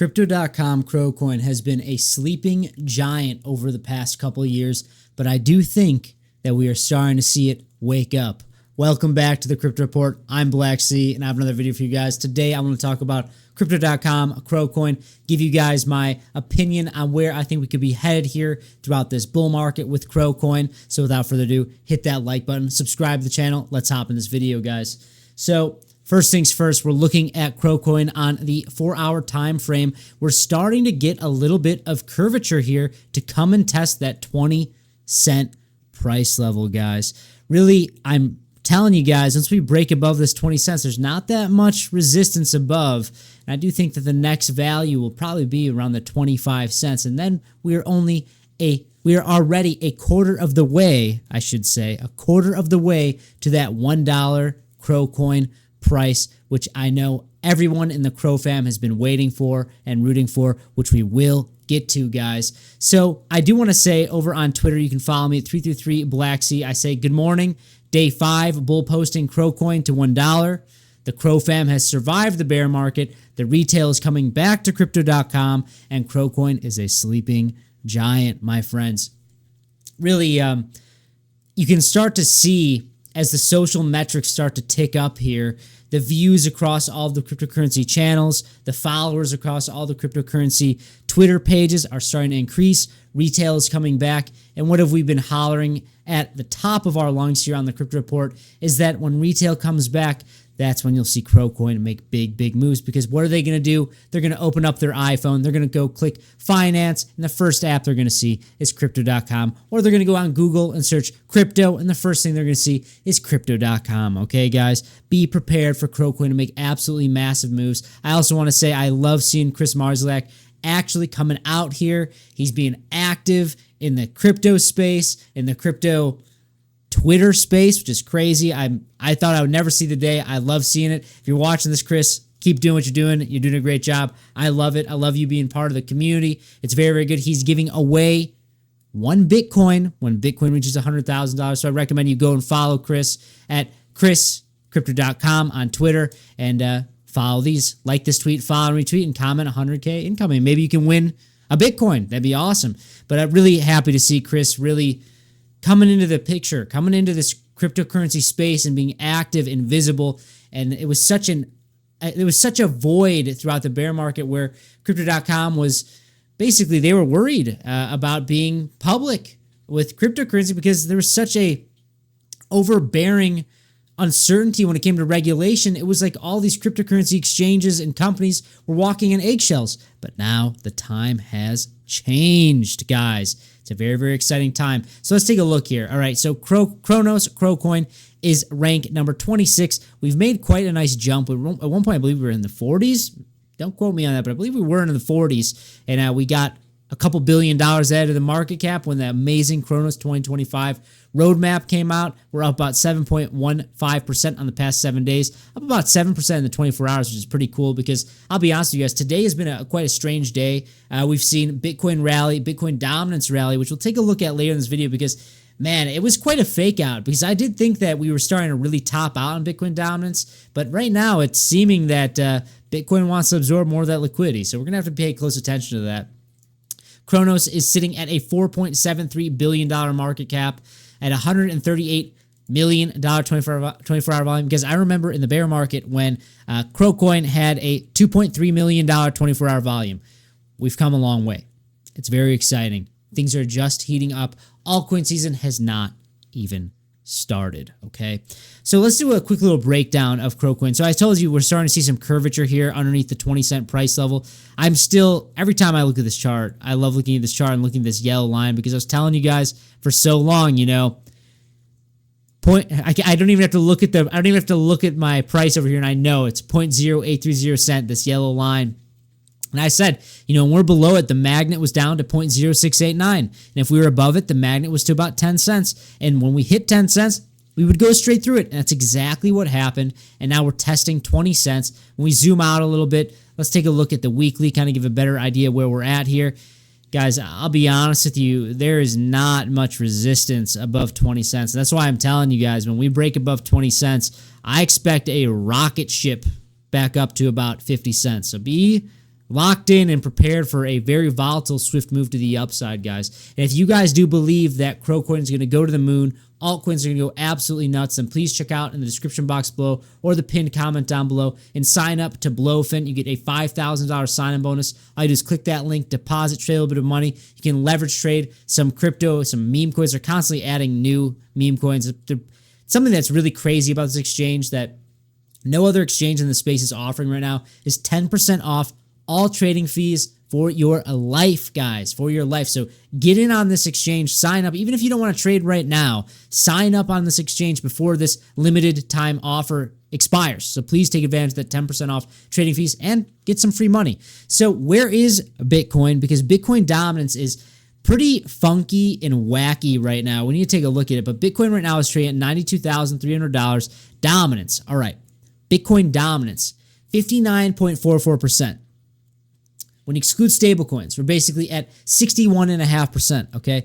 Crypto.com Crocoin has been a sleeping giant over the past couple of years, but I do think that we are starting to see it wake up. Welcome back to the Crypto Report. I'm maxi, and I have another video for you guys. Today, I want to talk about Crypto.com Crocoin, give you guys my opinion on where I think we could be headed here throughout this bull market with Crocoin. So without further ado, hit that like button, subscribe to the channel. Let's hop in this video, guys. So first things first, we're looking at Crocoin on the 4-hour time frame. We're starting to get a little bit of curvature here to come and test that 20-cent price level, guys. Really, I'm telling you guys, once we break above this 20 cents, there's not that much resistance above. And I do think that the next value will probably be around the 25 cents. And then we are already a quarter of the way, I should say, a quarter of the way to that $1 Crocoin price, which I know everyone in the Crow fam has been waiting for and rooting for, which we will get to, guys. So I do want to say over on Twitter, you can follow me at 333blacksea. I say good morning. Day 5, bull posting Crocoin to $1. The Crow fam has survived the bear market. The retail is coming back to Crypto.com, and Crocoin is a sleeping giant, my friends. Really, you can start to see as the social metrics start to tick up here, the views across all of the cryptocurrency channels, the followers across all the cryptocurrency Twitter pages are starting to increase. Retail is coming back. And what have we been hollering at the top of our lungs here on the Crypto Report is that when retail comes back, that's when you'll see Crocoin make big moves, because what are they going to do? They're going to open up their iPhone. They're going to go click finance, and the first app they're going to see is Crypto.com. Or they're going to go on Google and search crypto, and the first thing they're going to see is Crypto.com. Okay, guys? Be prepared for Crocoin to make absolutely massive moves. I also want to say I love seeing Chris Marszalek actually coming out here. He's being active in the crypto space, in the crypto Twitter space, which is crazy. I thought I would never see the day. I love seeing it. If you're watching this, Chris, keep doing what you're doing. You're doing a great job. I love it. I love you being part of the community. It's very good. He's giving away one Bitcoin when Bitcoin reaches $100,000. So I recommend you go and follow Chris at chriscrypto.com on Twitter and follow these. Like this tweet, follow and retweet, and comment 100K incoming. Maybe you can win a Bitcoin. That'd be awesome. But I'm really happy to see Chris really coming into the picture, coming into this cryptocurrency space and being active and visible. And it was such a void throughout the bear market where Crypto.com was basically, they were worried about being public with cryptocurrency because there was such a overbearing uncertainty when it came to regulation. It was like all these cryptocurrency exchanges and companies were walking in eggshells. But now the time has changed, guys. It's a very exciting time. So let's take a look here. All right, so Cronos, Crocoin, is ranked number 26. We've made quite a nice jump. At one point, I believe we were in the 40s. Don't quote me on that, but I believe we were in the 40s. And we got a couple $1 billion added to the market cap when the amazing Cronos 2025 roadmap came out. We're up about 7.15% on the past 7 days, up about 7% in the 24 hours, which is pretty cool because I'll be honest with you guys, today has been quite a strange day. We've seen Bitcoin rally, Bitcoin dominance rally, which we'll take a look at later in this video because, man, it was quite a fake out because I did think that we were starting to really top out on Bitcoin dominance, but right now it's seeming that Bitcoin wants to absorb more of that liquidity, so we're going to have to pay close attention to that. Cronos is sitting at a $4.73 billion market cap at $138 million 24-hour volume. Because I remember in the bear market when Crocoin had a $2.3 million 24-hour volume. We've come a long way. It's very exciting. Things are just heating up. Altcoin season has not even started, okay? So let's do a quick little breakdown of Crocoin. So I told you we're starting to see some curvature here underneath the 20-cent price level. I'm still, every time I look at this chart, I love looking at this chart and looking at this yellow line because I was telling you guys for so long, you know, I don't even have to look at I don't even have to look at my price over here, and I know it's 0.0830 cent, this yellow line. And I said, you know, when we're below it, the magnet was down to 0.0689. And if we were above it, the magnet was to about 10 cents. And when we hit 10 cents, we would go straight through it. And that's exactly what happened. And now we're testing 20 cents. When we zoom out a little bit, let's take a look at the weekly, kind of give a better idea where we're at here. Guys, I'll be honest with you, there is not much resistance above 20 cents. That's why I'm telling you guys, when we break above 20 cents, I expect a rocket ship back up to about 50 cents. So be locked in and prepared for a very volatile, swift move to the upside, guys. And if you guys do believe that Crocoin is going to go to the moon, altcoins are going to go absolutely nuts, then please check out in the description box below or the pinned comment down below and sign up to Blowfin. You get a $5,000 sign-in bonus. All you do is click that link, deposit, trade a little bit of money. You can leverage trade some crypto, some meme coins. They're constantly adding new meme coins. Something that's really crazy about this exchange that no other exchange in the space is offering right now is 10% off all trading fees for your life, guys, for your life. So get in on this exchange, sign up. Even if you don't want to trade right now, sign up on this exchange before this limited time offer expires. So please take advantage of that 10% off trading fees and get some free money. So where is Bitcoin? Because Bitcoin dominance is pretty funky and wacky right now. We need to take a look at it. But Bitcoin right now is trading at $92,300. Dominance. All right. Bitcoin dominance, 59.44%. When you exclude stablecoins, we're basically at 61.5%, okay?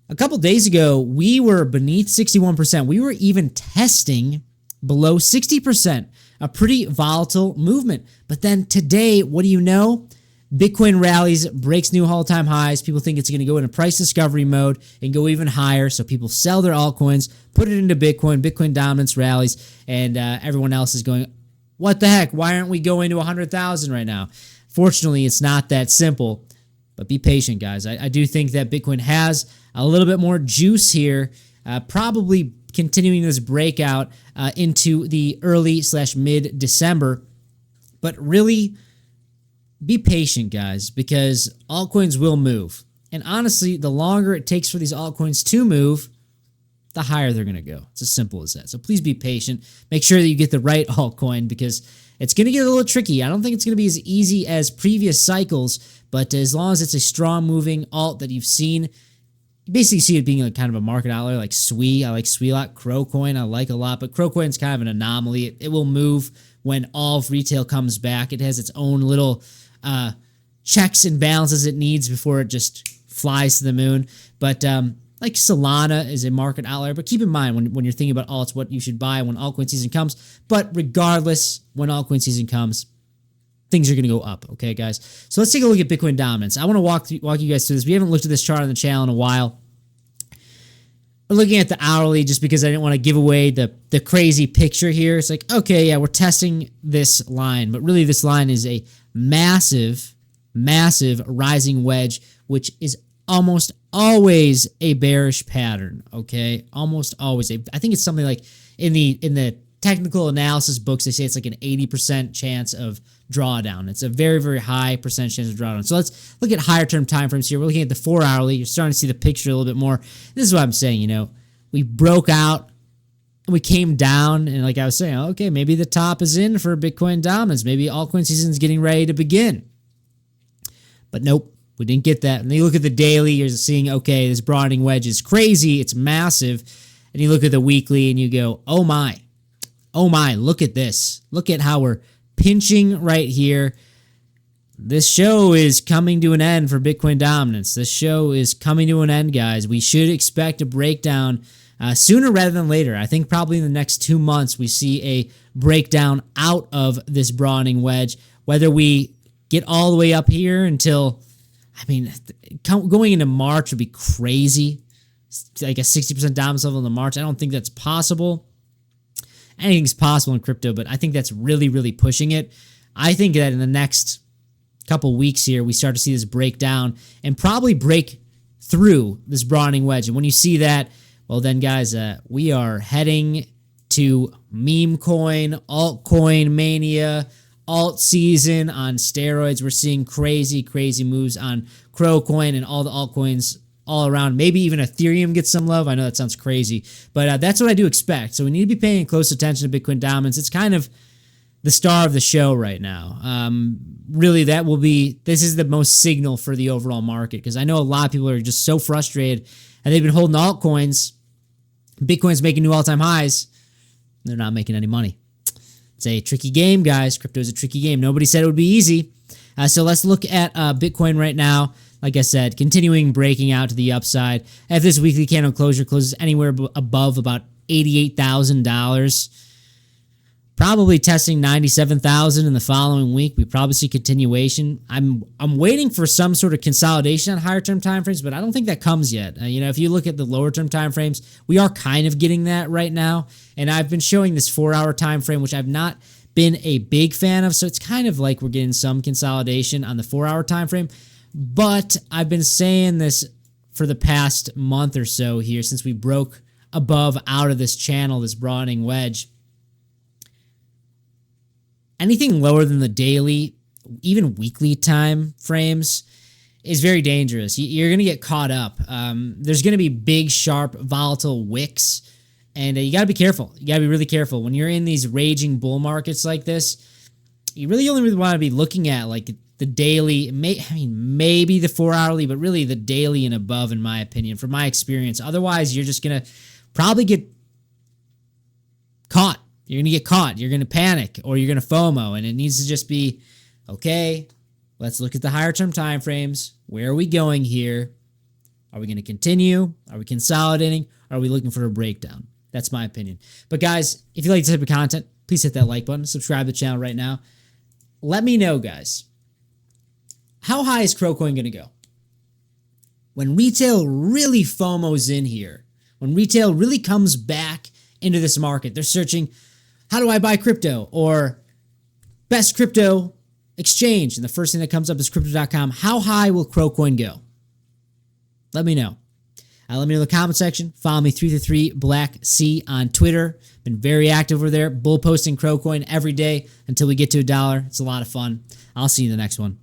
A couple days ago, we were beneath 61%. We were even testing below 60%, a pretty volatile movement. But then today, what do you know? Bitcoin rallies, breaks new all-time highs. People think it's going to go into price discovery mode and go even higher. So people sell their altcoins, put it into Bitcoin. Bitcoin dominance rallies, and everyone else is going, what the heck? Why aren't we going to 100,000 right now? Fortunately, it's not that simple, but be patient, guys. I do think that Bitcoin has a little bit more juice here, probably continuing this breakout into the early/mid-December. But really, be patient, guys, because altcoins will move. And honestly, the longer it takes for these altcoins to move, the higher they're going to go. It's as simple as that. So please be patient. Make sure that you get the right altcoin because it's going to get a little tricky. I don't think it's going to be as easy as previous cycles, but as long as it's a strong moving alt that you've seen, you basically see it being like kind of a market outlier like SWE. I like SWE a lot. Crocoin I like a lot, but Crocoin's kind of an anomaly. It will move when all of retail comes back. It has its own little checks and balances it needs before it just flies to the moon. But like Solana is a market outlier, but keep in mind when you're thinking about alts, what you should buy when altcoin season comes. But regardless, when altcoin season comes, things are going to go up, okay, guys? So let's take a look at Bitcoin dominance. I want to walk you guys through this. We haven't looked at this chart on the channel in a while. We're looking at the hourly just because I didn't want to give away the crazy picture here. It's like, okay, yeah, we're testing this line, but really this line is a massive, massive rising wedge, which is almost always a bearish pattern, okay? Almost always. I think it's something like in the technical analysis books, they say it's like an 80% chance of drawdown. It's a very, very high percentage chance of drawdown. So let's look at higher term time frames here. We're looking at the 4 hourly. You're starting to see the picture a little bit more. This is what I'm saying, you know. We broke out and we came down, and like I was saying, okay, maybe the top is in for Bitcoin dominance. Maybe altcoin season is getting ready to begin. But nope. We didn't get that. And then you look at the daily, you're seeing, okay, this broadening wedge is crazy. It's massive. And you look at the weekly and you go, oh my, look at this. Look at how we're pinching right here. This show is coming to an end for Bitcoin dominance. This show is coming to an end, guys. We should expect a breakdown sooner rather than later. I think probably in the next 2 months we see a breakdown out of this broadening wedge. Whether we get all the way up here until, I mean, going into March would be crazy. Like a 60% dominance level in the March. I don't think that's possible. Anything's possible in crypto, but I think that's really, really pushing it. I think that in the next couple weeks here, we start to see this break down and probably break through this broadening wedge. And when you see that, well then, guys, we are heading to meme coin, altcoin mania, alt season on steroids. We're seeing crazy, crazy moves on Crocoin and all the altcoins all around. Maybe even Ethereum gets some love. I know that sounds crazy, but that's what I do expect. So we need to be paying close attention to Bitcoin dominance. It's kind of the star of the show right now. Really, this is the most signal for the overall market, because I know a lot of people are just so frustrated and they've been holding altcoins. Bitcoin's making new all-time highs. They're not making any money. It's a tricky game, guys. Crypto is a tricky game. Nobody said it would be easy. So let's look at Bitcoin right now. Like I said, continuing breaking out to the upside. If this weekly candle closure closes anywhere above about $88,000, Probably testing 97,000 in the following week. We probably see continuation. I'm waiting for some sort of consolidation on higher term timeframes, but I don't think that comes yet. If you look at the lower term timeframes, we are kind of getting that right now. And I've been showing this 4-hour time frame, which I've not been a big fan of. So it's kind of like we're getting some consolidation on the 4-hour time frame. But I've been saying this for the past month or so here since we broke above out of this channel, this broadening wedge. Anything lower than the daily, even weekly time frames is very dangerous. You're going to get caught up. There's going to be big, sharp, volatile wicks, and you got to be careful. You got to be really careful. When you're in these raging bull markets like this, you really only want to be looking at like the daily, maybe the 4-hourly, but really the daily and above, in my opinion, from my experience. Otherwise, you're just going to probably get caught. You're going to get caught. You're going to panic, or you're going to FOMO, and it needs to just be, okay, let's look at the higher term time frames. Where are we going here? Are we going to continue? Are we consolidating? Are we looking for a breakdown? That's my opinion. But guys, if you like this type of content, please hit that like button. Subscribe to the channel right now. Let me know, guys, how high is Crocoin going to go? When retail really FOMOs in here, when retail really comes back into this market, they're searching, how do I buy crypto? Or best crypto exchange. And the first thing that comes up is crypto.com. How high will Crocoin go? Let me know. Let me know in the comment section. Follow me 333BlackC on Twitter. Been very active over there. Bull posting Crocoin every day until we get to $1. It's a lot of fun. I'll see you in the next one.